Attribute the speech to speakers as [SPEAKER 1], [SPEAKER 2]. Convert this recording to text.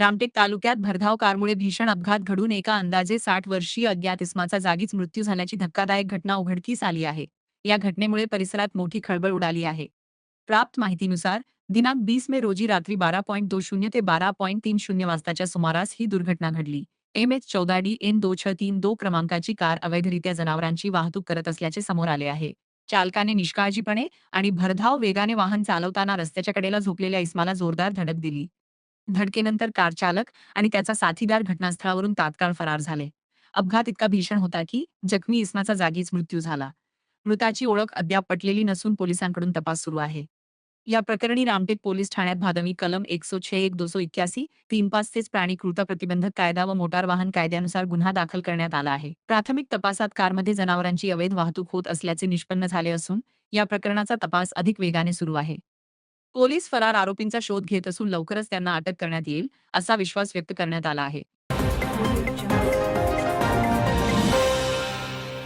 [SPEAKER 1] रामटेक तालुक्यात भरधाव कारमुळे भीषण अपघात घडून एका अंदाजे 60 वर्षीय अज्ञात इसमाचा जागीच मृत्यू झाल्याची धक्कादायक घटना उघडकीस आली आहे. या घटनेमुळे परिसरात मोठी खळबळ उडाली आहे. प्राप्त माहितीनुसार दिनांक 20 मे रोजी रात्री 12.20 ते 12.30 वाजताच्या सुमारास ही दुर्घटना घडली. MH14DN2632 क्रमांकाची कार अवैधरित्या जनावरांची वाहतूक करत असल्याचे समोर आले आहे. चालकाने निष्काळजीपणे आणि भरधाव वेगाने वाहन चालवताना रस्त्याच्या कडेला झोपलेल्या इस्माला जोरदार धडक दिली. धडकेनंतर कार चालक आणि त्याचा साथीदार घटनास्थळावरून तात्काळ फरार झाले. अपघात इतका भीषण होता की जखमी इसमाचा जागीच मृत्यू झाला. मृताची ओळख अद्याप पटलेली नसून पोलिसांकडून तपास सुरू आहे. या प्रकरणी रामटेक पोलीस ठाण्यात भादवी कलम 106(1) 281 35 तेच प्राणी क्रूरता प्रतिबंधक कायदा व मोटार वाहन कायद्यानुसार गुन्हा दाखल करण्यात आला आहे. प्राथमिक तपासात कारमध्ये जनावरांची अवैध वाहतूक होत असल्याचे निष्पन्न झाले असून या प्रकरणाचा तपास अधिक वेगाने सुरू आहे. पोलीस फरार आरोपींचा शोध घेत असून लवकरच त्यांना अटक करण्यात येईल, असा विश्वास व्यक्त करण्यात आला आहे.